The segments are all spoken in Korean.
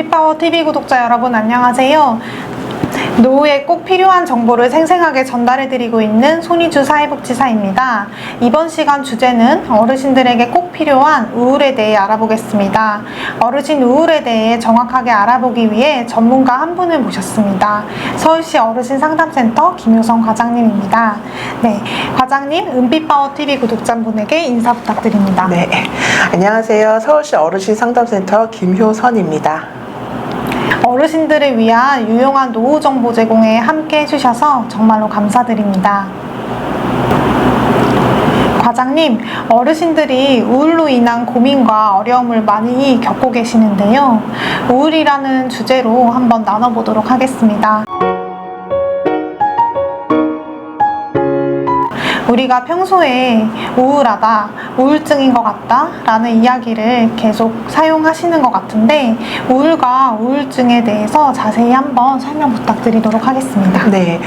은빛파워TV 구독자 여러분 안녕하세요. 노후에 꼭 필요한 정보를 생생하게 전달해드리고 있는 손희주 사회복지사입니다. 이번 시간 주제는 어르신들에게 꼭 필요한 우울에 대해 알아보겠습니다. 어르신 우울에 대해 정확하게 알아보기 위해 전문가 한 분을 모셨습니다. 서울시 어르신상담센터 김효성 과장님입니다. 네, 과장님, 은빛파워TV 구독자분에게 인사 부탁드립니다. 네, 안녕하세요. 서울시 어르신상담센터 김효선입니다. 어르신들을 위한 유용한 노후 정보 제공에 함께 해주셔서 정말로 감사드립니다. 과장님, 어르신들이 우울로 인한 고민과 어려움을 많이 겪고 계시는데요. 우울이라는 주제로 한번 나눠보도록 하겠습니다. 우리가 평소에 우울하다, 우울증인 것 같다 라는 이야기를 계속 사용하시는 것 같은데 우울과 우울증에 대해서 자세히 한번 설명 부탁드리도록 하겠습니다. 네,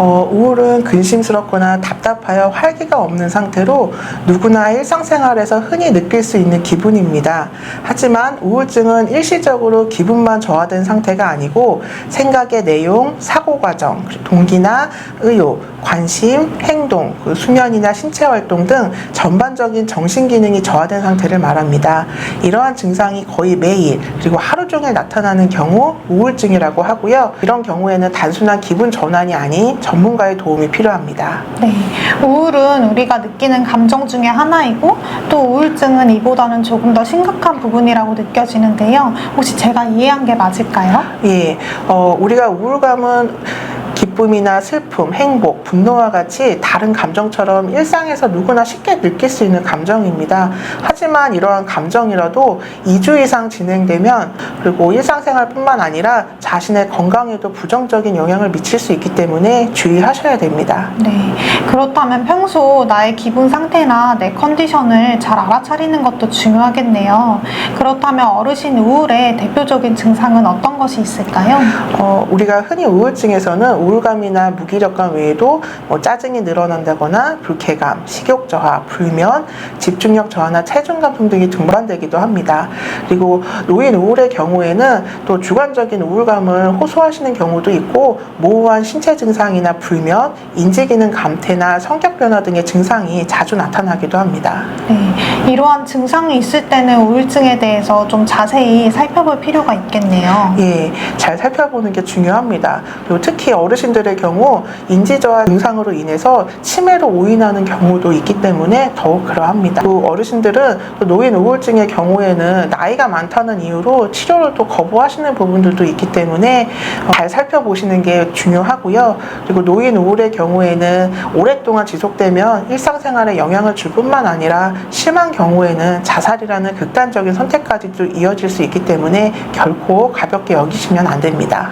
우울은 근심스럽거나 답답하여 활기가 없는 상태로 누구나 일상생활에서 흔히 느낄 수 있는 기분입니다. 하지만 우울증은 일시적으로 기분만 저하된 상태가 아니고 생각의 내용, 사고과정, 동기나 의욕, 관심, 행동, 수면이나 신체 활동 등 전반적인 정신기능이 저하된 상태를 말합니다. 이러한 증상이 거의 매일 그리고 하루 종일 나타나는 경우 우울증이라고 하고요. 이런 경우에는 단순한 기분 전환이 아닌 전문가의 도움이 필요합니다. 네, 우울은 우리가 느끼는 감정 중에 하나이고 또 우울증은 이보다는 조금 더 심각한 부분이라고 느껴지는데요. 혹시 제가 이해한 게 맞을까요? 예, 우리가 우울감은 기쁨이나 슬픔, 행복, 분노와 같이 다른 감정처럼 일상에서 누구나 쉽게 느낄 수 있는 감정입니다. 하지만 이러한 감정이라도 2주 이상 진행되면 그리고 일상생활뿐만 아니라 자신의 건강에도 부정적인 영향을 미칠 수 있기 때문에 주의하셔야 됩니다. 네, 그렇다면 평소 나의 기분 상태나 내 컨디션을 잘 알아차리는 것도 중요하겠네요. 그렇다면 어르신 우울의 대표적인 증상은 어떤 것이 있을까요? 우리가 흔히 우울증에서는 우울감이나 무기력감 외에도 짜증이 늘어난다거나 불쾌감, 식욕 저하, 불면, 집중력 저하나 체중 감소 등이 동반되기도 합니다. 그리고 노인 우울의 경우에는 또 주관적인 우울감을 호소하시는 경우도 있고 모호한 신체 증상이나 불면, 인지기능 감퇴나 성격 변화 등의 증상이 자주 나타나기도 합니다. 네, 이러한 증상이 있을 때는 우울증에 대해서 좀 자세히 살펴볼 필요가 있겠네요. 예, 잘 살펴보는 게 중요합니다. 그리고 특히 어르신들의 경우 인지저하 증상으로 인해서 치매로 오인하는 경우도 있기 때문에 더욱 그러합니다. 또 어르신들은 또 노인 우울증의 경우에는 나이가 많다는 이유로 치료를 또 거부하시는 부분들도 있기 때문에 잘 살펴보시는 게 중요하고요. 그리고 노인 우울의 경우에는 오랫동안 지속되면 일상생활에 영향을 줄 뿐만 아니라 심한 경우에는 자살이라는 극단적인 선택까지도 이어질 수 있기 때문에 결코 가볍게 여기시면 안 됩니다.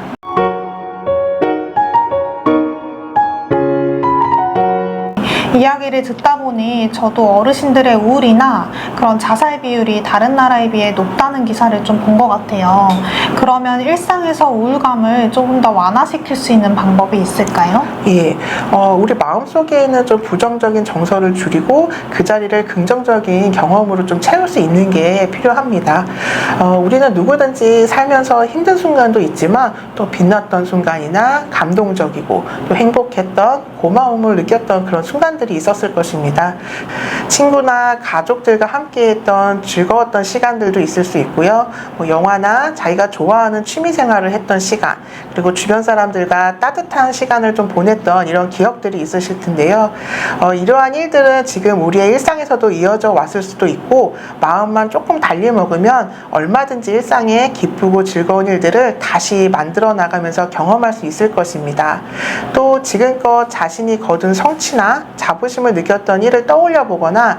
이야기를 듣다 보니 저도 어르신들의 우울이나 그런 자살 비율이 다른 나라에 비해 높다는 기사를 좀 본 것 같아요. 그러면 일상에서 우울감을 조금 더 완화시킬 수 있는 방법이 있을까요? 예, 우리 마음속에 있는 좀 부정적인 정서를 줄이고 그 자리를 긍정적인 경험으로 좀 채울 수 있는 게 필요합니다. 우리는 누구든지 살면서 힘든 순간도 있지만 또 빛났던 순간이나 감동적이고 또 행복했던 고마움을 느꼈던 그런 순간들이 있었을 것입니다. 친구나 가족들과 함께했던 즐거웠던 시간들도 있을 수 있고요. 영화나 자기가 좋아하는 취미생활을 했던 시간, 그리고 주변 사람들과 따뜻한 시간을 좀 보냈던 이런 기억들이 있으실 텐데요. 이러한 일들은 지금 우리의 일상에서도 이어져 왔을 수도 있고 마음만 조금 달리 먹으면 얼마든지 일상에 기쁘고 즐거운 일들을 다시 만들어 나가면서 경험할 수 있을 것입니다. 또 지금껏 자신이 거둔 성취나 자부심을 느꼈던 일을 떠올려 보거나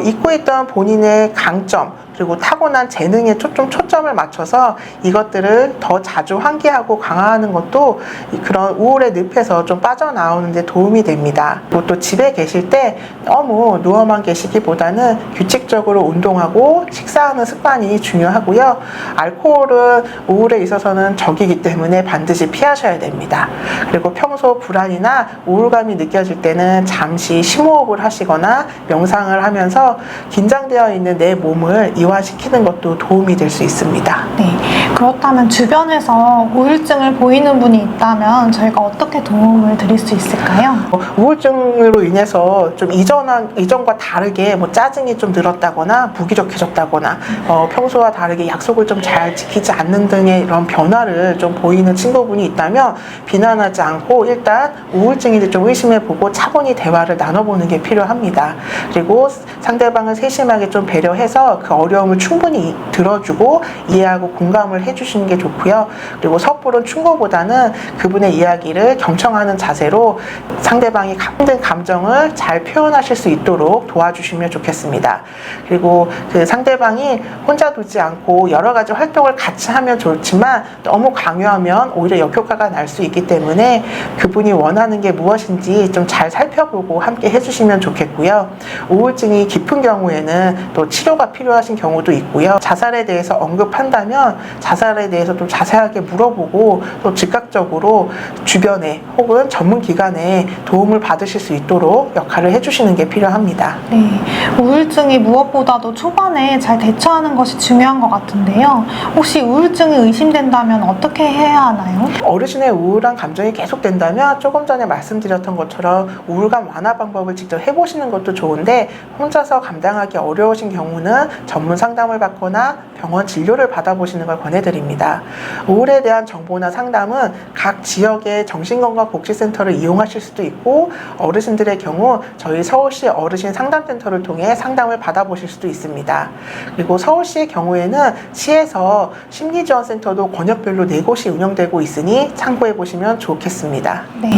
잊고 있던 본인의 강점 그리고 타고난 재능에 좀 초점을 맞춰서 이것들을 더 자주 환기하고 강화하는 것도 그런 우울의 늪에서 좀 빠져나오는 데 도움이 됩니다. 또 집에 계실 때 너무 누워만 계시기보다는 규칙적으로 운동하고 식사하는 습관이 중요하고요. 알코올은 우울에 있어서는 적이기 때문에 반드시 피하셔야 됩니다. 그리고 평소 불안이나 우울감이 느껴질 때는 잠시 심호흡을 하시거나 명상을 하면서 긴장되어 있는 내 몸을 이완 이완시키는 것도 도움이 될 수 있습니다. 네, 그렇다면 주변에서 우울증을 보이는 분이 있다면 저희가 어떻게 도움을 드릴 수 있을까요? 우울증으로 인해서 좀 이전과 다르게 뭐 짜증이 좀 늘었다거나 무기력해졌다거나 평소와 다르게 약속을 좀 잘 지키지 않는 등의 이런 변화를 좀 보이는 친구분이 있다면 비난하지 않고 일단 우울증인지 좀 의심해보고 차분히 대화를 나눠보는 게 필요합니다. 그리고 상대방을 세심하게 좀 배려해서 그 어려움을 충분히 들어주고 이해하고 공감을 해주시는 게 좋고요. 그리고 섣부른 충고보다는 그분의 이야기를 경청하는 자세로 상대방이 힘든 감정을 잘 표현하실 수 있도록 도와주시면 좋겠습니다. 그리고 그 상대방이 혼자 두지 않고 여러 가지 활동을 같이 하면 좋지만 너무 강요하면 오히려 역효과가 날 수 있기 때문에 그분이 원하는 게 무엇인지 좀 잘 살펴보고 함께 해주시면 좋겠고요. 우울증이 깊은 경우에는 또 치료가 필요하신 경우도 있고요. 자살에 대해서 언급한다면 자살에 대해서 좀 자세하게 물어보고 또 즉각적으로 주변에 혹은 전문 기관에 도움을 받으실 수 있도록 역할을 해주시는 게 필요합니다. 네, 우울증이 무엇보다도 초반에 잘 대처하는 것이 중요한 것 같은데요. 혹시 우울증이 의심된다면 어떻게 해야 하나요? 어르신의 우울한 감정이 계속된다면 조금 전에 말씀드렸던 것처럼 우울감 완화 방법을 직접 해보시는 것도 좋은데 혼자서 감당하기 어려우신 경우는 전문 상담을 받거나 병원 진료를 받아보시는 걸 권해드립니다. 우울에 대한 정보나 상담은 각 지역의 정신건강복지센터를 이용하실 수도 있고 어르신들의 경우 저희 서울시 어르신 상담센터를 통해 상담을 받아보실 수도 있습니다. 그리고 서울시의 경우에는 시에서 심리지원센터도 권역별로 4곳이 운영되고 있으니 참고해 보시면 좋겠습니다. 네,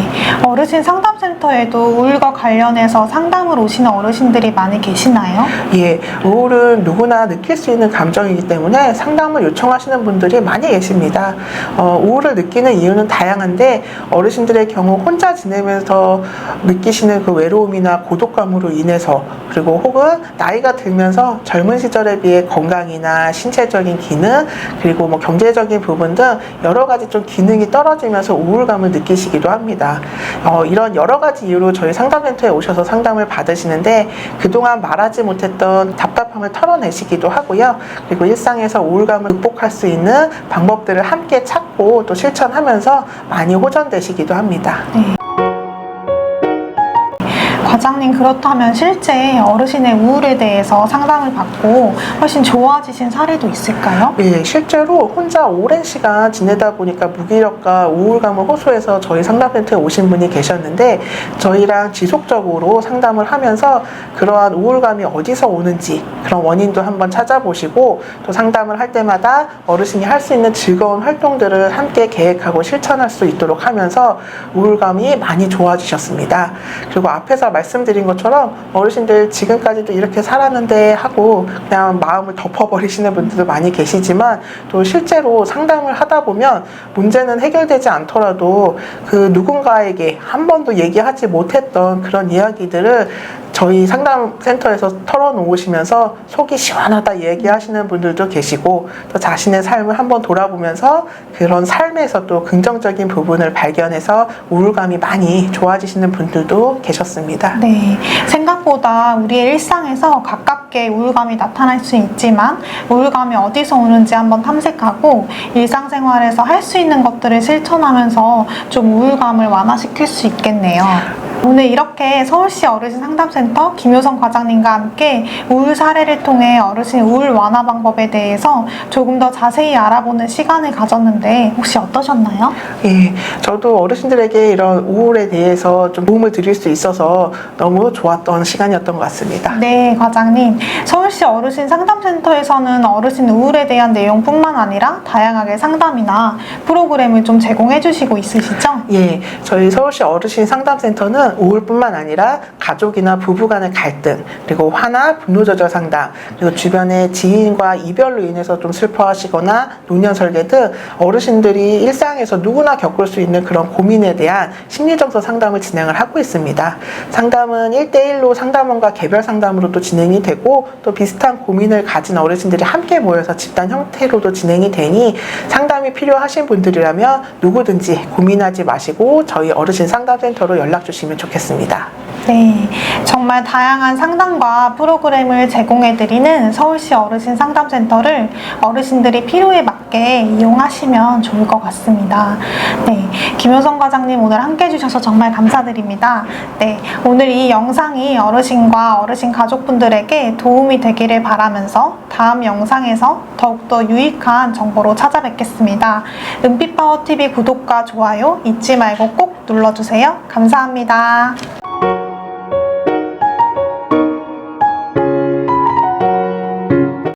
어르신 상담센터에도 우울과 관련해서 상담을 오시는 어르신들이 많이 계시나요? 예, 우울은 누구나 느낄 수 있는 감정이기 때문에 상담을 요청하시는 분들이 많이 계십니다. 우울을 느끼는 이유는 다양한데 어르신들의 경우 혼자 지내면서 느끼시는 그 외로움이나 고독감으로 인해서 그리고 혹은 나이가 들면서 젊은 시절에 비해 건강이나 신체적인 기능 그리고 뭐 경제적인 부분 등 여러 가지 좀 기능이 떨어지면서 우울감을 느끼시기도 합니다. 이런 여러 가지 이유로 저희 상담센터에 오셔서 상담을 받으시는데 그동안 말하지 못했던 답답함을 털어내시기도 하고요. 그리고 일상에서 우울감을 극복할 수 있는 방법들을 함께 찾고 또 실천하면서 많이 호전되시기도 합니다. 네. 과장님, 그렇다면 실제 어르신의 우울에 대해서 상담을 받고 훨씬 좋아지신 사례도 있을까요? 예, 실제로 혼자 오랜 시간 지내다 보니까 무기력과 우울감을 호소해서 저희 상담센터에 오신 분이 계셨는데 저희랑 지속적으로 상담을 하면서 그러한 우울감이 어디서 오는지 그런 원인도 한번 찾아보시고 또 상담을 할 때마다 어르신이 할 수 있는 즐거운 활동들을 함께 계획하고 실천할 수 있도록 하면서 우울감이 많이 좋아지셨습니다. 그리고 앞에서 말씀드린 것처럼 어르신들 지금까지도 이렇게 살았는데 하고 그냥 마음을 덮어버리시는 분들도 많이 계시지만 또 실제로 상담을 하다 보면 문제는 해결되지 않더라도 그 누군가에게 한 번도 얘기하지 못했던 그런 이야기들을 저희 상담센터에서 털어놓으시면서 속이 시원하다 얘기하시는 분들도 계시고 또 자신의 삶을 한번 돌아보면서 그런 삶에서 또 긍정적인 부분을 발견해서 우울감이 많이 좋아지시는 분들도 계셨습니다. 네, 생각보다 우리의 일상에서 가깝게 우울감이 나타날 수 있지만 우울감이 어디서 오는지 한번 탐색하고 일상생활에서 할 수 있는 것들을 실천하면서 좀 우울감을 완화시킬 수 있겠네요. 오늘 이렇게 서울시 어르신 상담센터 김효성 과장님과 함께 우울 사례를 통해 어르신 우울 완화 방법에 대해서 조금 더 자세히 알아보는 시간을 가졌는데 혹시 어떠셨나요? 예, 저도 어르신들에게 이런 우울에 대해서 좀 도움을 드릴 수 있어서 너무 좋았던 시간이었던 것 같습니다. 네, 과장님. 서울시 어르신 상담센터에서는 어르신 우울에 대한 내용뿐만 아니라 다양하게 상담이나 프로그램을 좀 제공해 주시고 있으시죠? 예, 저희 서울시 어르신 상담센터는 우울뿐만 아니라 가족이나 부부 간의 갈등, 그리고 화나 분노 조절 상담, 그리고 주변의 지인과 이별로 인해서 좀 슬퍼하시거나 노년 설계 등 어르신들이 일상에서 누구나 겪을 수 있는 그런 고민에 대한 심리정서 상담을 진행을 하고 있습니다. 상담은 1대1로 상담원과 개별 상담으로도 진행이 되고 또 비슷한 고민을 가진 어르신들이 함께 모여서 집단 형태로도 진행이 되니 상담이 필요하신 분들이라면 누구든지 고민하지 마시고 저희 어르신 상담센터로 연락 주시면 좋겠습니다. 네, 정말 다양한 상담과 프로그램을 제공해드리는 서울시 어르신 상담센터를 어르신들이 필요에 맞게 이용하시면 좋을 것 같습니다. 네, 김효성 과장님 오늘 함께 해주셔서 정말 감사드립니다. 네, 오늘 이 영상이 어르신과 어르신 가족분들에게 도움이 되기를 바라면서 다음 영상에서 더욱더 유익한 정보로 찾아뵙겠습니다. 은빛파워TV 구독과 좋아요 잊지 말고 꼭 눌러주세요. 감사합니다.